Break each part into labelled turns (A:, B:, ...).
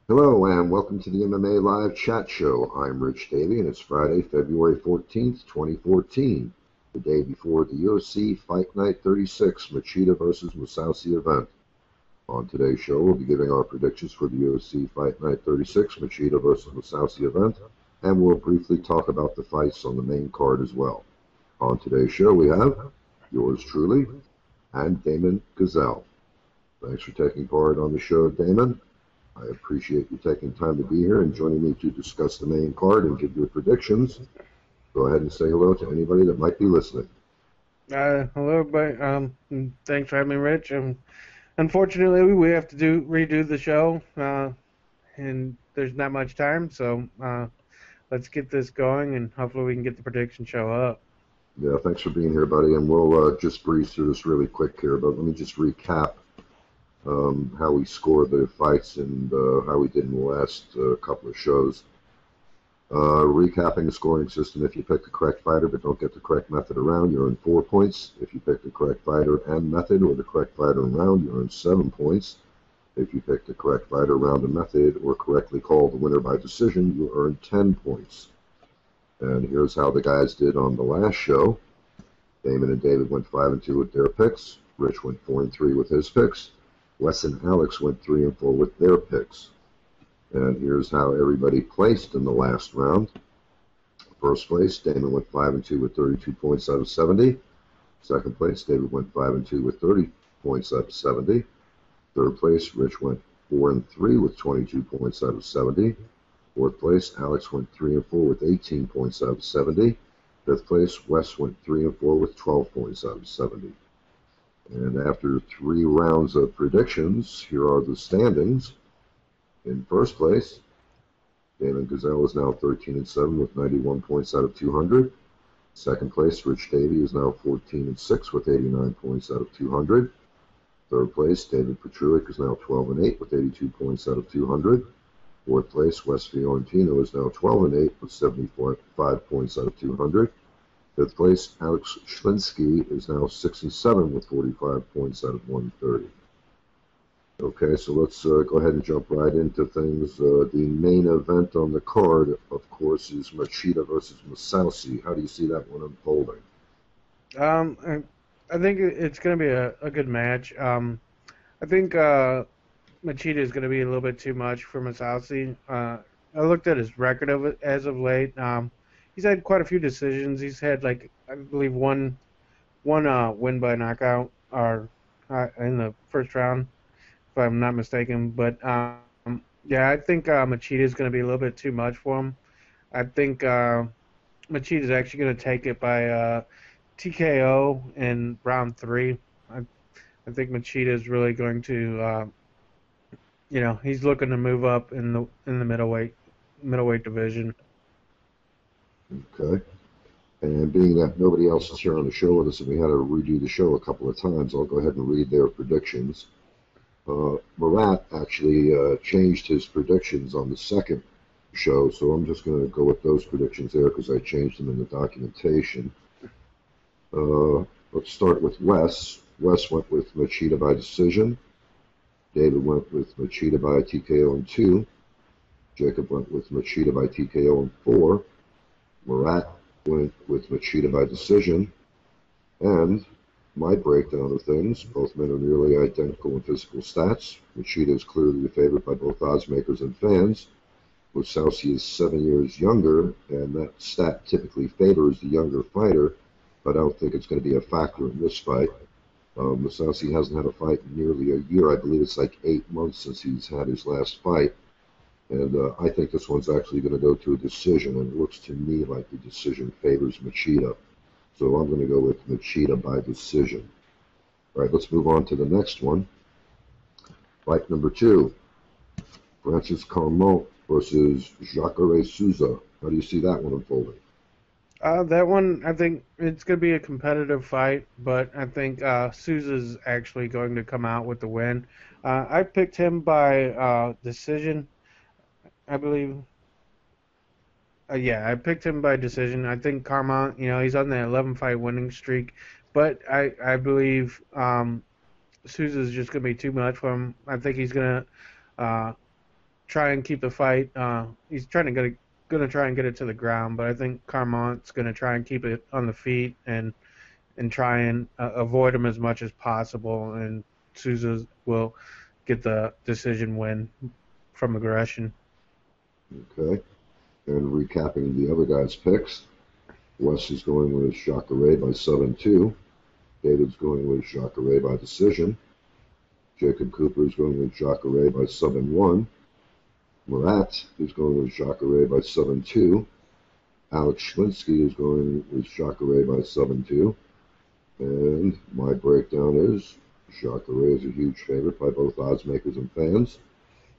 A: Hello and welcome to the MMA Live Chat Show. I'm Rich Davie and it's Friday, February 14th, 2014, the day before the UFC Fight Night 36 Machida versus Mousasi event. On today's show, we'll be giving our predictions for the UFC Fight Night 36 Machida versus Mousasi event, and we'll briefly talk about the fights on the main card as well. On today's show, we have yours truly and Damon Gazelle. Thanks for taking part on the show, Damon. I appreciate you taking time to be here and joining me to discuss the main card and give your predictions. Go ahead and say hello to anybody that might be listening.
B: Hello, everybody. Thanks for having me, Rich. Unfortunately, we have to redo the show, and there's not much time, so let's get this going, and hopefully we can get the prediction show up.
A: Yeah, thanks for being here, buddy. And we'll just breeze through this really quick here, but let me just recap how we scored the fights and how we did in the last couple of shows. Recapping the scoring system: if you pick the correct fighter but don't get the correct method or round, you earn 4 points. If you pick the correct fighter and method, or the correct fighter and round, you earn 7 points. If you pick the correct fighter, round, and method, or correctly call the winner by decision, you earn 10 points. And here's how the guys did on the last show. Damon and David went 5-2 with their picks. Rich went 4-3 with his picks. Wes and Alex went 3-4 with their picks. And here's how everybody placed in the last round. First place, Damon went 5-2 with 32 points out of 70. Second place, David went 5-2 with 30 points out of 70. Third place, Rich went 4-3 with 22 points out of 70. Fourth place, Alex went 3-4 with 18 points out of 70. Fifth place, Wes went 3-4 with 12 points out of 70. And after 3 rounds of predictions, here are the standings. In first place, Damon Gazelle is now 13-7 with 91 points out of 200. Second place, Rich Davie is now 14-6 with 89 points out of 200. Third place, David Petruic is now 12-8 with 82 points out of 200. Fourth place, Wes Fiorentino is now 12-8 with 75 points out of 200. Fifth place, Alex Schlinsky is now 6-7 with 45 points out of 130. Okay, so let's go ahead and jump right into things. The main event on the card, of course, is Machida versus Mousasi. How do you see that one unfolding?
B: I think it's going to be a good match. I think Machida is going to be a little bit too much for Mousasi. I looked at his record of it as of late. He's had quite a few decisions. He's had, like, I believe one win by knockout or in the first round, if I'm not mistaken. But yeah, I think Machida is going to be a little bit too much for him. I think Machida is actually going to take it by TKO in round 3. I think Machida is really going to, he's looking to move up in the middleweight division.
A: Okay. And being that nobody else is here on the show with us and we had to redo the show a couple of times, I'll go ahead and read their predictions. Murat actually changed his predictions on the second show, so I'm just going to go with those predictions there because I changed them in the documentation. Let's start with Wes. Wes went with Machida by decision. David went with Machida by TKO in 2. Jacob went with Machida by TKO in 4. Murat went with Machida by decision. And my breakdown of things, both men are nearly identical in physical stats. Machida is clearly the favorite by both odds makers and fans. Mousasi is 7 years younger, and that stat typically favors the younger fighter, but I don't think it's going to be a factor in this fight. Mousasi hasn't had a fight in nearly a year. I believe it's like 8 months since he's had his last fight. And I think this one's actually going to go to a decision, and it looks to me like the decision favors Machida. So I'm going to go with Machida by decision. All right, let's move on to the next one. Fight number 2, Francis Carmont versus Jacare Souza. How do you see that one unfolding?
B: That one, I think it's going to be a competitive fight, but I think Souza's actually going to come out with the win. I picked him by decision, I believe. Yeah, I picked him by decision. I think Carmont, he's on the 11-fight winning streak, but I believe Souza's just going to be too much for him. I think he's going to try and keep the fight. He's gonna try and get it to the ground, but I think Carmont's gonna try and keep it on the feet and try and avoid him as much as possible. And Souza will get the decision win from aggression.
A: Okay. And recapping the other guys' picks, Wes is going with Jacare by 7-2. David's going with Jacare by decision. Jacob Cooper is going with Jacare by 7-1. Murat is going with Jacare by 7-2. Alex Schlinsky is going with Jacare by 7-2. And my breakdown is Jacare is a huge favorite by both odds makers and fans.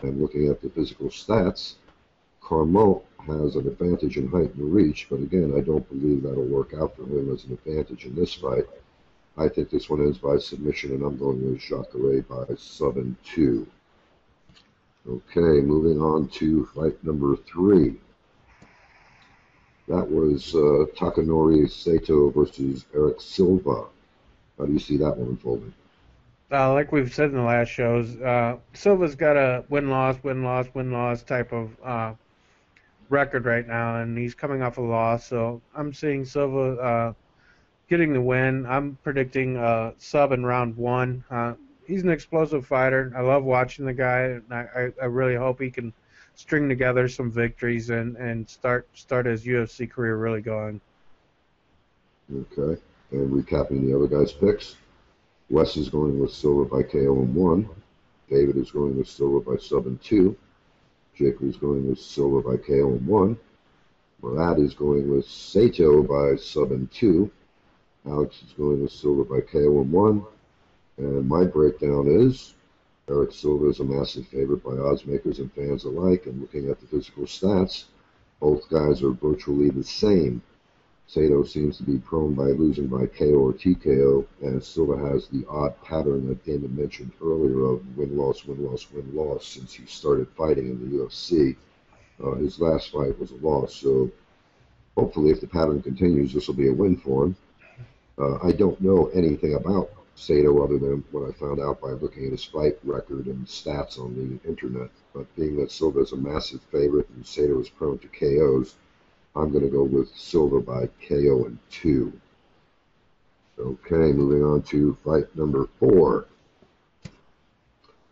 A: And looking at the physical stats, Carmont has an advantage in height and reach, but again, I don't believe that'll work out for him as an advantage in this fight. I think this one ends by submission, and I'm going with Jacare by 7-2. Okay, moving on to fight number 3. That was Takanori Sato versus Eric Silva. How do you see that one unfolding?
B: Like we've said in the last shows, Silva's got a win-loss type of record right now, and he's coming off a loss. So I'm seeing Silva getting the win. I'm predicting sub in round 1. He's an explosive fighter. I love watching the guy. And I really hope he can string together some victories and start his UFC career really going.
A: Okay. And recapping the other guys' picks, Wes is going with Silva by KO in 1. David is going with Silva by sub in 2. Jacob is going with Silva by KO in 1. Murat is going with Sato by sub in 2. Alex is going with Silva by KO in 1. And my breakdown is Eric Silva is a massive favorite by odds makers and fans alike. And looking at the physical stats, both guys are virtually the same. Sato seems to be prone by losing by KO or TKO, and Silva has the odd pattern that Damon mentioned earlier of win-loss, win-loss, win-loss since he started fighting in the UFC. His last fight was a loss, so hopefully if the pattern continues, this will be a win for him. I don't know anything about Sato other than what I found out by looking at his fight record and stats on the internet. But being that Silva is a massive favorite and Sato is prone to KOs, I'm going to go with Silva by KO in 2. Okay, moving on to fight number 4.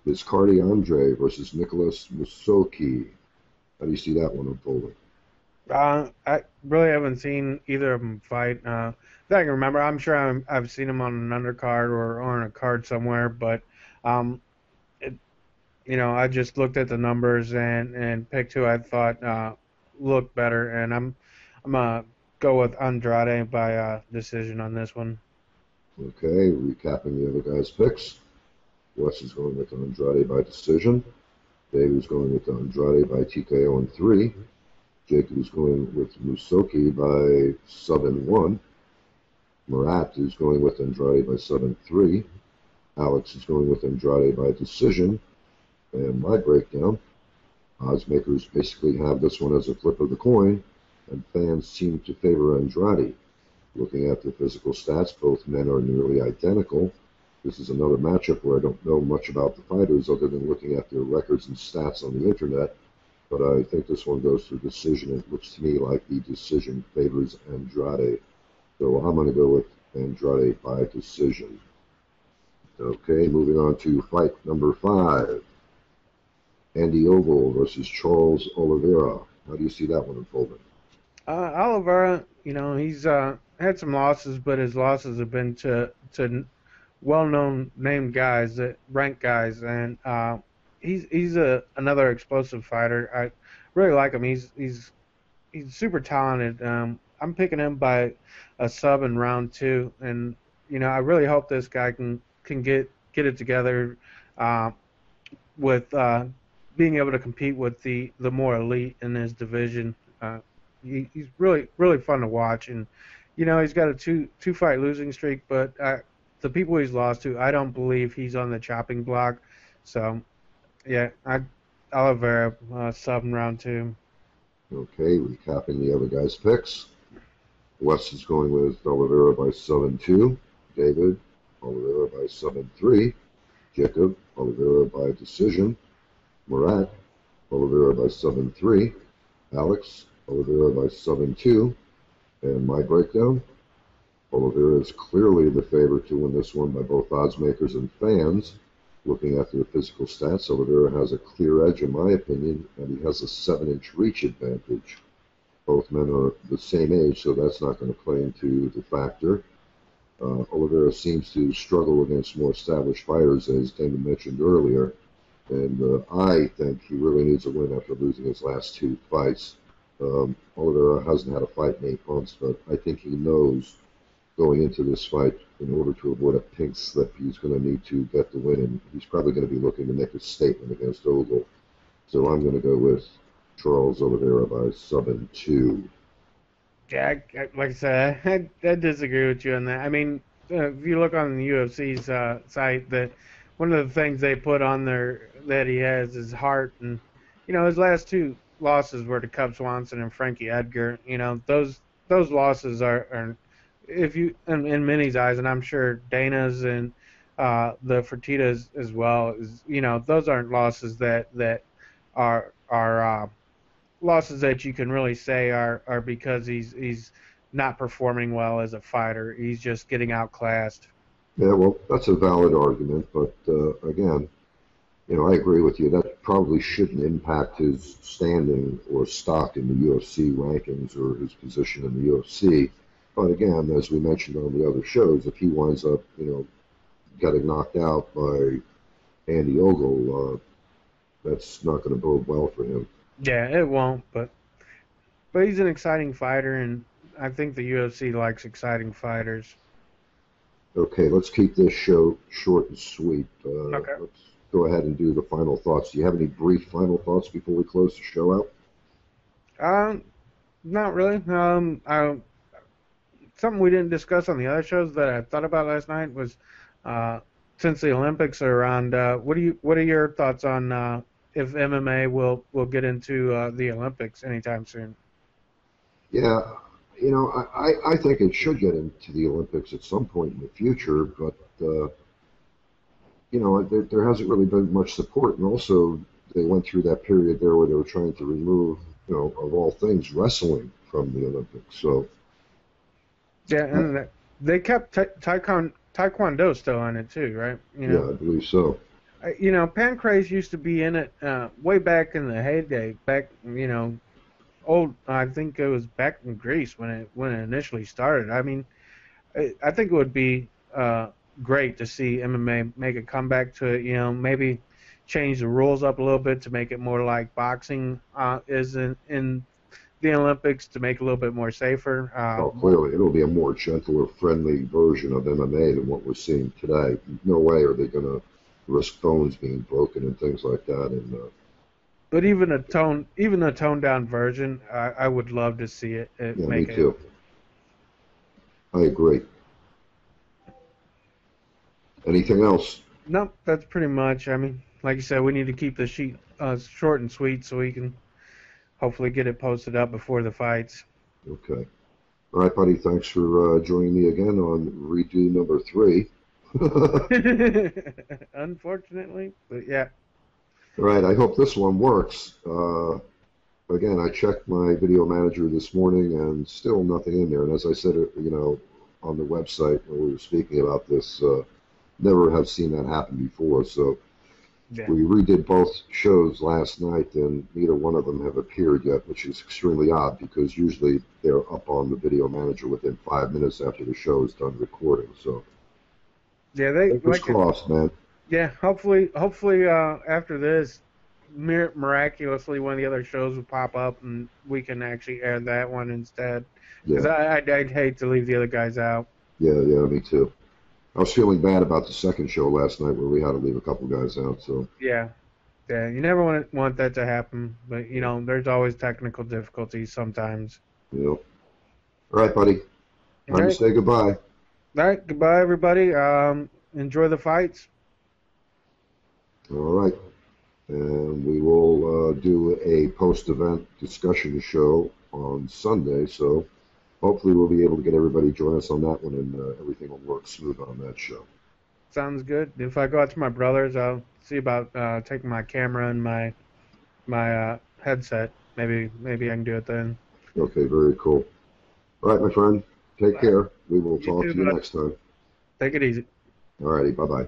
A: It's Cardi Andre versus Nicholas Mousasi. How do you see that one unfolding?
B: I really haven't seen either of them fight. That I can remember. I'm sure I've seen them on an undercard or on a card somewhere, but I just looked at the numbers and picked who I thought looked better, and I'm gonna go with Andrade by decision on this one.
A: Okay, recapping the other guys' picks. Wes is going with Andrade by decision. Dave is going with Andrade by TKO in 3. Jacob is going with Mousasi by sub in 1. Murat is going with Andrade by sub in 3. Alex is going with Andrade by decision. And my breakdown, odds makers basically have this one as a flip of the coin, and fans seem to favor Andrade. Looking at the physical stats, both men are nearly identical. This is another matchup where I don't know much about the fighters other than looking at their records and stats on the internet, but I think this one goes through decision. It looks to me like the decision favors Andrade. So I'm going to go with Andrade by decision. Okay, moving on to fight number 5. Andy Oval versus Charles Oliveira. How do you see that one unfolding?
B: Oliveira, he's had some losses, but his losses have been to well-known named guys, ranked guys, and he's another explosive fighter. I really like him. He's super talented. I'm picking him by a sub in round 2, and I really hope this guy can get it together with being able to compete with the more elite in his division. He's really fun to watch, and he's got a two fight losing streak, but the people he's lost to, I don't believe he's on the chopping block. So yeah, Oliveira sub in round 2.
A: Okay, recapping the other guys' picks. Wes is going with Oliveira by sub in 2. David, Oliveira by sub in 3. Jacob, Oliveira by decision. Murat, Oliveira by sub in 3. Alex, Oliveira by sub in 2. And my breakdown, Oliveira is clearly the favorite to win this one by both odds makers and fans. Looking at the physical stats, Oliveira has a clear edge in my opinion, and he has a 7-inch reach advantage. Both men are the same age, so that's not going to play into the factor. Oliveira seems to struggle against more established fighters, as Damon mentioned earlier, and I think he really needs a win after losing his last 2 fights. Oliveira hasn't had a fight in 8 months, but I think he knows going into this fight, in order to avoid a pink slip, he's going to need to get the win, and he's probably going to be looking to make a statement against Ogle. So I'm going to go with Charles Oliveira by sub in 2.
B: Yeah, like I said, I disagree with you on that. I mean, if you look on the UFC's site, that one of the things they put on there that he has is heart, and his last 2 losses were to Cub Swanson and Frankie Edgar. Those losses are if you in many's eyes, and I'm sure Dana's and the Fertitas as well, is those aren't losses that are losses that you can really say are because he's not performing well as a fighter. He's just getting outclassed.
A: Yeah, well, that's a valid argument, but again, I agree with you. That probably shouldn't impact his standing or stock in the UFC rankings or his position in the UFC. But again, as we mentioned on the other shows, if he winds up, getting knocked out by Andy Ogle, that's not going to bode well for him.
B: Yeah, it won't, but he's an exciting fighter, and I think the UFC likes exciting fighters.
A: Okay, let's keep this show short and sweet.
B: Okay.
A: Let's go ahead and do the final thoughts. Do you have any brief final thoughts before we close the show
B: out? Not really. Something we didn't discuss on the other shows that I thought about last night was, since the Olympics are around, what are your thoughts on if MMA will get into the Olympics anytime soon?
A: Yeah, I think it should get into the Olympics at some point in the future, but there hasn't really been much support, and also they went through that period there where they were trying to remove, of all things, wrestling from the Olympics. So
B: yeah, and they kept Taekwondo still in it too, right?
A: Yeah, I believe so.
B: Pancrase used to be in it way back in the heyday, back old. I think it was back in Greece when it initially started. I mean, I think it would be great to see MMA make a comeback to it. Maybe change the rules up a little bit to make it more like boxing is in the Olympics, to make it a little bit more safer.
A: Clearly, it'll be a more gentler, friendly version of MMA than what we're seeing today. No way are they going to risk bones being broken and things like that. And
B: but even a toned down version, I would love to see it.
A: Yeah, me too. I agree. Anything else?
B: Nope, that's pretty much. I mean, like you said, we need to keep the sheet short and sweet so we can hopefully get it posted up before the fights.
A: Okay. All right, buddy. Thanks for joining me again on redo number 3.
B: Unfortunately, but yeah.
A: All right. I hope this one works. Again, I checked my video manager this morning and still nothing in there. And as I said, on the website when we were speaking about this, never have seen that happen before. So yeah. We redid both shows last night, and neither one of them have appeared yet, which is extremely odd because usually they're up on the video manager within 5 minutes after the show is done recording. So
B: yeah, they
A: fingers crossed, man.
B: Yeah, hopefully, after this, miraculously, one of the other shows will pop up and we can actually air that one instead. Because yeah. I'd hate to leave the other guys out.
A: Yeah, me too. I was feeling bad about the second show last night where we had to leave a couple guys out. So
B: yeah, you never want that to happen, but there's always technical difficulties sometimes.
A: Yeah. All right, buddy. Time to say goodbye.
B: All right, goodbye, everybody. Enjoy the fights.
A: All right, and we will do a post-event discussion show on Sunday. So. Hopefully we'll be able to get everybody to join us on that one, and everything will work smooth on that show.
B: Sounds good. If I go out to my brother's, I'll see about taking my camera and my my headset. Maybe I can do it then.
A: Okay, very cool. All right, my friend. Take care. We will
B: You
A: talk
B: too,
A: to you
B: bud.
A: next time.
B: Take it easy.
A: All righty. Bye-bye.